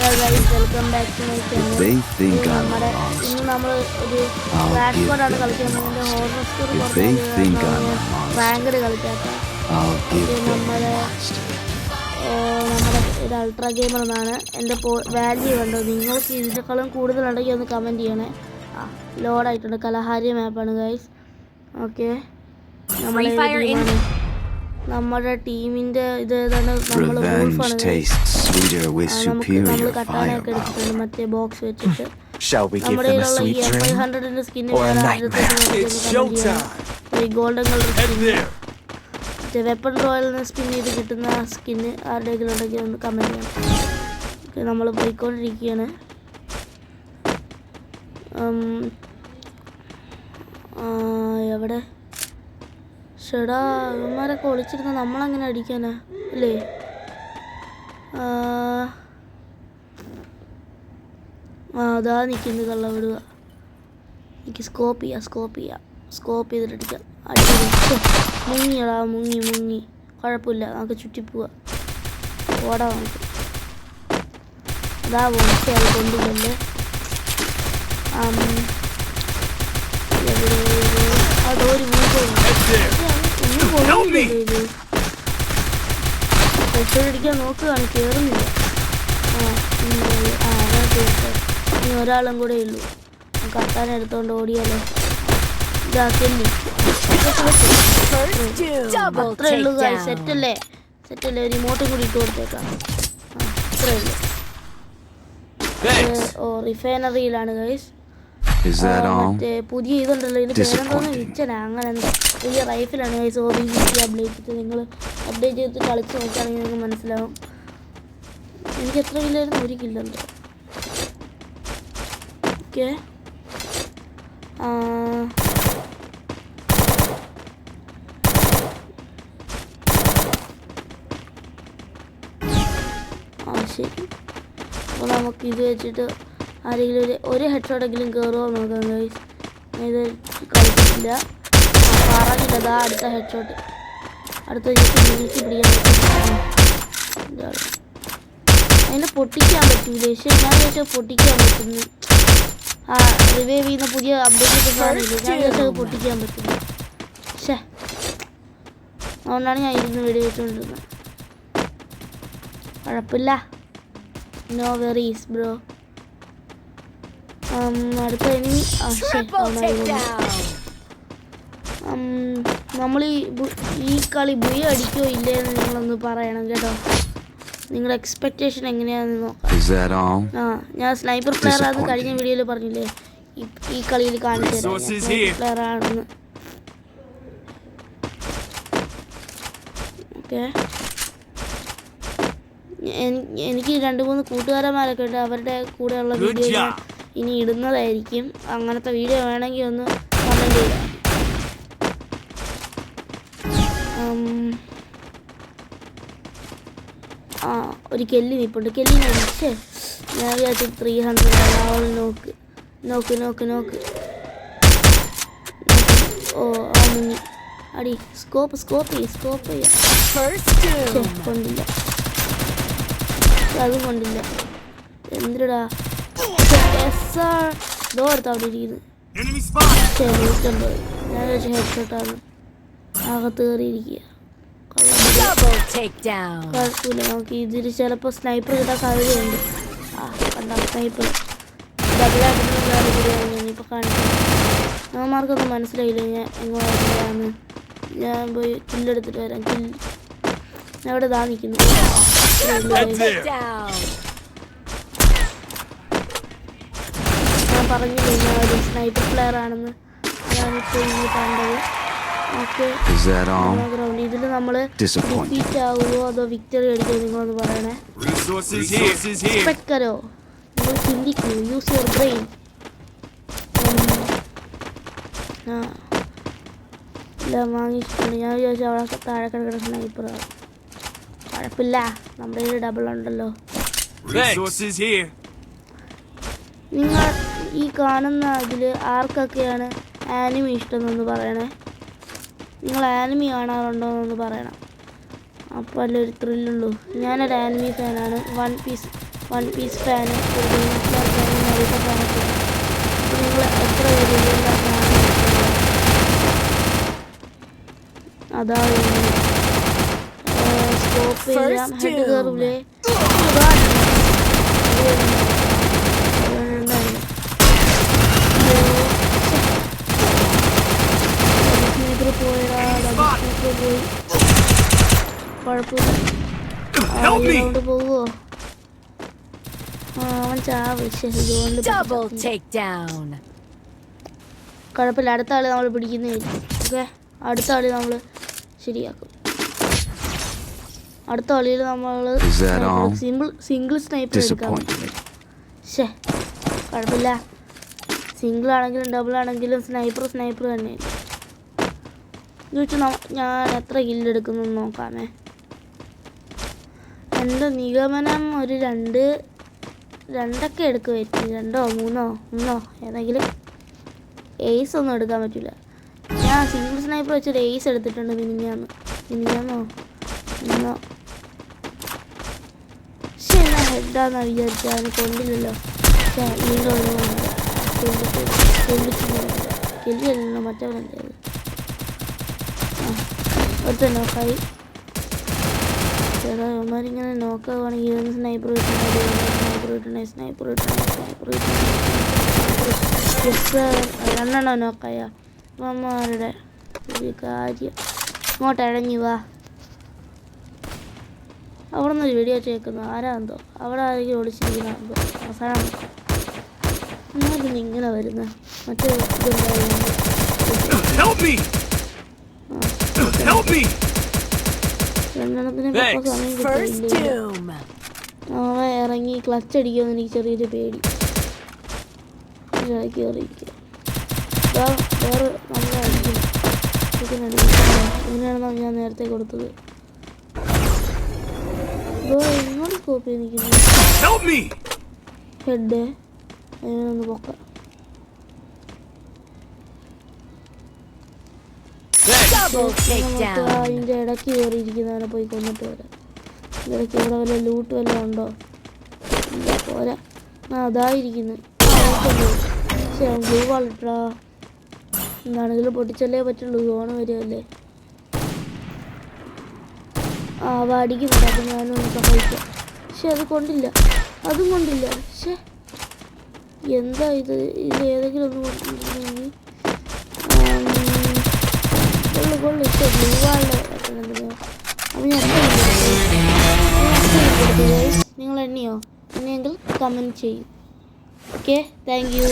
Welcome back to my channel. ഇന്ന് നമ്മൾ ഒരു ക്രാഷ് കോഡാണ് കളിക്കുന്നത്. ഹോറർ സ്റ്റോറി റാങ്കഡ് കളിക്കാത്ത നമ്മുടെ ഒരു അൾട്രാ ഗെയിമർ എന്നാണ്. എൻ്റെ വാല്യൂ കണ്ടോ? നിങ്ങൾക്ക് ഇതിനേക്കാളും കൂടുതലുണ്ടെങ്കിൽ ഒന്ന് കമൻറ്റ് ചെയ്യണേ. ലോഡായിട്ടുണ്ട്. കലഹാരി മാപ്പാണ് ഗൈസ്. ഓക്കെ, നമ്മുടെ ടീമിൻ്റെ ഇത് ഏതാണ്? നമ്മൾ വൂൾഫാണ്. നമ്മൾ കട്ടാനൊക്കെ എടുത്തിട്ടുണ്ട് മറ്റേ ബോക്സ് വെച്ചിട്ട്. നമ്മുടെ കയ്യിലുള്ള ഈ M500 skin golden colour skin, മറ്റേ വെപ്പൺ റോയലിന് സ്പിൻ ചെയ്ത് കിട്ടുന്ന സ്കിന്ന് ആരുടെയെങ്കിലും ഉണ്ടെങ്കിൽ ഒന്ന് കമൻറ്റ് ചെയ്യണം. ഓക്കെ, നമ്മൾ പോയിക്കൊണ്ടിരിക്കുകയാണ്. എവിടെ ഷെടാ ഇവന്മാരൊക്കെ ഒളിച്ചിരുന്ന നമ്മളങ്ങനെ അടിക്കാനാ അല്ലേ? അതാ നിൽക്കുന്നത്. കള്ള വിടുക. എനിക്ക് സ്കോപ്പ് ചെയ്തിട്ട് അടിക്കാം. മുങ്ങിയടാ, മുങ്ങി. കുഴപ്പമില്ല, നമുക്ക് ചുറ്റിപ്പോവാ. ഓടാ നമുക്ക്. അതാ അത് കൊണ്ടുപോകല്ലേ. അതൊരു അടിക്കാൻ നോക്കുകയാണ്, കയറുന്നില്ല. ഇനി ഒരാളും കൂടെ ഉള്ളൂ. കത്താൻ എടുത്തോണ്ട് ഓടിയാലോ. ഇതാക്കല്ലേ, അത്രേ ഉള്ളൂ. സെറ്റല്ലേ? റിമോട്ടും കൂടി ഇട്ട് കൊടുത്തേക്കാം. അത്രേ ഉള്ളൂ. റിഫൈനറിയിലാണ് ഗൈസ്. മറ്റേ പുതിയ ഇതുണ്ടല്ലോ, ഇതിന് പേരെന്തോന്ന് വിച്ചനാ അങ്ങനെ എന്താ. വലിയ റൈഫിലാണ് ഗൈസ്. അപ്ഡേറ്റ് ചെയ്ത് നിങ്ങൾ അപ്ഡേറ്റ് ചെയ്തിട്ട് കളിച്ച് നോക്കുകയാണെങ്കിൽ നിങ്ങൾക്ക് മനസ്സിലാവും. എനിക്ക് എത്ര കില്ലായിരുന്നു? 1 കില്ലുണ്ട്. ഓക്കെ, ശരി. അപ്പോൾ നമുക്ക് ഇത് വെച്ചിട്ട് ആരെങ്കിലും ഒരു ഹെഡ് ഷോട്ടെങ്കിലും കയറുമോ നോക്കാം ഗൈസ്. ഇത് കളിച്ചിട്ടില്ല, പറഞ്ഞില്ല. അതാ അടുത്ത ഹെഡ് ഷോട്ട്. അടുത്ത നീക്കി പിടിക്കാൻ പറ്റും. അതിനെ പൊട്ടിക്കാൻ പറ്റൂല. പക്ഷേ ഞാൻ ചോദിച്ചാൽ പൊട്ടിക്കാൻ പറ്റുന്നു. റിവൈവ് ചെയ്യുന്ന പുതിയ അപ്ഡേറ്റ് സാധനമില്ല. ഞാൻ ചോദിച്ചാൽ പൊട്ടിക്കാൻ പറ്റുന്നു. പക്ഷേ അതുകൊണ്ടാണ് ഞാൻ ഇരുന്ന് വീഡിയോ വെച്ചുകൊണ്ടിരുന്നത്. കുഴപ്പമില്ല, നോ വെറീസ് ബ്രോ. അടുത്ത എനിമി. നമ്മൾ ഈ കളി ബുയ അടിക്കോ ഇല്ലേ എന്ന് നിങ്ങളൊന്ന് പറയണം കേട്ടോ. നിങ്ങളുടെ എക്സ്പെക്റ്റേഷൻ എങ്ങനെയാണെന്ന് നോക്കാം. ഞാൻ സ്നൈപ്പർ പ്ലെയർ ആണെന്ന് കഴിഞ്ഞ വീഡിയോയിൽ പറഞ്ഞില്ലേ. ഈ കളിയിൽ കാണിച്ചു തരാം സ്നൈപ്പർ പ്ലെയർ ആണെന്ന്. ഓക്കെ, എനിക്ക് 2-3 കൂട്ടുകാരന്മാരൊക്കെ ഉണ്ട്. അവരുടെ കൂടെയുള്ള വീഡിയോ ഇനി ഇടുന്നതായിരിക്കും. അങ്ങനത്തെ വീഡിയോ വേണമെങ്കിൽ ഒന്ന് കമൻറ്റ് ചെയ്യാം. ഒരു കെല്ലി നിൽപ്പുണ്ട്. കെല്ലിനെ അടിച്ചേ. ഞാൻ വിചാരിച്ചു 300 അവൾ നോക്ക്. ഓ മുങ്ങി. അടി. സ്കോപ്പ് ചെയ്യാം. കൊണ്ടില്ല, അതും കൊണ്ടില്ല. എന്തിടാ ദോ എടുത്ത് അവിടെ ഇരിക്കുന്നു. ഞാൻ വെച്ച ഹെഡ് ഷോട്ടാണ്. അകത്ത് കയറിയിരിക്കുക. കുഴപ്പമില്ല, നമുക്ക് ഇതിൽ ചിലപ്പോൾ സ്നൈപ്പർ കിട്ടാൻ സാധ്യതയുണ്ട്. കണ്ട സ്നൈപ്പർ ഇപ്പം കാണിക്കാം. നമ്മമാർക്കൊന്നും മനസ്സിലായില്ല ഞാൻ എങ്ങോട്ടാണ്. ഞാൻ പോയി കില്ലെടുത്തിട്ട് വരാം. ഞാൻ അവിടെ ഇതാ നിൽക്കുന്നു. ഞാൻ പറഞ്ഞില്ലേ ഞാൻ ഒരു സ്നൈപ്പർ പ്ലെയർ ആണെന്ന്. ഞാനിപ്പോൾ ഇനി കണ്ടത്. ഓക്കെ, ഗ്രൗണ്ട് ഇതിൽ നമ്മൾ ഡിഫീറ്റ് ആകുമോ അതോ വിക്ടറി അടിക്കുമോ നിങ്ങളൊന്ന് പറയണേ. എക്സ്പെക്ടോ നിങ്ങൾ ചിന്തിക്കൂ. Use your brain. എല്ലാം വാങ്ങിച്ചിട്ടുണ്ട്. ഞാൻ വിചാരിച്ചു അവിടെ താഴെ കിടക്കുന്ന സ്നൈപ്പറാണ്. കുഴപ്പമില്ല, നമ്മുടെ കയ്യിൽ ഡബിൾ ഉണ്ടല്ലോ. നിങ്ങൾ ഈ കാണുന്ന അതിൽ ആർക്കൊക്കെയാണ് ആനിമി ഇഷ്ടമെന്നൊന്ന് പറയണേ. നിങ്ങൾ ആനിമി കാണാറുണ്ടോയെന്നൊന്ന് പറയണം. അപ്പോൾ അല്ലേ ഒരു ത്രില്ലുള്ളൂ. ഞാനൊരു ആനിമി ഫാനാണ്. വൺ പീസ് 1 പീസ് ഫാന്, ഒരു നൈഫ ഫാനൊക്കെ. അപ്പോൾ നിങ്ങൾ എത്ര പേരുള്ള ഫാനാണ് അതാ സ്കോപ്പ് ചെയ്യാം. ഹെഡ് കയറൂലേ? പോയി കുഴപ്പമില്ല. പോവോ? അവൻ ചാവ്. കുഴപ്പമില്ല, അടുത്ത ആള് നമ്മൾ പിടിക്കുന്നതായിരിക്കും. ഓക്കെ, അടുത്ത ആളി നമ്മൾ ശരിയാക്കും. അടുത്ത കളിയിൽ നമ്മൾ സിംഗിൾ സ്നൈപ്പർ എടുക്കാം. ശേ, കുഴപ്പമില്ല. സിംഗിൾ ആണെങ്കിലും ഡബിൾ ആണെങ്കിലും സ്നൈപ്പർ തന്നെ. ഞാൻ എത്ര കില്ലെടുക്കുന്നു നോക്കാമേ. എൻ്റെ നിഗമനം ഒരു 2 എടുക്കുമായിരിക്കും. 2 or 3 ഏതെങ്കിലും. എയ്സ് ഒന്നും എടുക്കാൻ പറ്റില്ല. ഞാൻ സിംഗിൾ സ്നൈപ്പർ വെച്ചൊരു എയ്സ് എടുത്തിട്ടുണ്ട് മിനിഞ്ഞാന്നോ. പക്ഷേ ഞാൻ ഹെഡാന്ന് വിചാരിച്ചാൽ അതിന് കൊണ്ടില്ലല്ലോ. കെല്ലിയല്ലോ മറ്റവരെന്താ ഒറ്റ നോക്കായി. ചേട്ടാ അവന്മാരിങ്ങനെ നോക്കുകയാണെങ്കിൽ സ്നൈപ്പർ രണ്ടെണ്ണം നോക്കായ അവന്മാരുടെ ഒരു കാര്യം. ഇങ്ങോട്ട് ഇഴഞ്ഞു വാ. അവിടെ നിന്നൊരു വീഡിയോ ചേക്കുന്നു. ആരാന്തോ അവിടെ ആരെങ്കിലും ഒളിച്ചിരിക്കുന്നോ അവസാനം ഇങ്ങനെ വരുന്ന മറ്റേ രണ്ടെണ്ണത്തിന് സമയം കിട്ടില്ല. അവ ഇറങ്ങി ക്ലച്ച് അടിക്കുമെന്ന് എനിക്ക് ചെറിയൊരു പേടി. കയറിയിരിക്കുക വേറെ നമ്മളെ അടിക്കും. ഇങ്ങനെയാണെന്നാണ് ഞാൻ നേരത്തെ കൊടുത്തത്. ഇങ്ങോട്ട് സ്കോപ്പ് ചെയ്ത് നിൽക്കുന്നു. ഹെഡ് അതിനൊന്ന് പൊക്കാം. അതിൻ്റെ ഇടയ്ക്ക് കയറിയിരിക്കുന്നവനെ പോയി കൊന്നിട്ട് വരാം. ഇടയ്ക്ക് ഇവിടെ വല്ല ലൂട്ട് വല്ലതും ഉണ്ടോ? ഇല്ല, പോരാ. അതായിരിക്കുന്നു. പക്ഷേ ഗ്ലൂ വാളിട്ടാ എന്താണെങ്കിലും പൊട്ടിച്ചല്ലേ പറ്റുള്ളൂ. ഓണ് വരുമല്ലേ. അവ അടിക്കുന്നുണ്ട്. അപ്പം ഞാനൊന്ന് സഹായിക്കാം. പക്ഷെ അതും കൊണ്ടില്ല. പക്ഷേ എന്താ ഇത് ഏതെങ്കിലും ഒന്ന് കൊണ്ടിരുന്നെങ്കിൽ കൊള്ളു. പക്ഷേ ഗ്ലൂ വാളിൽ അപ്പം ഞാൻ നിങ്ങൾ എണ്ണിയോ? എണ്ണിയെങ്കിൽ കമൻറ്റ് ചെയ്യും. Okay, thank you.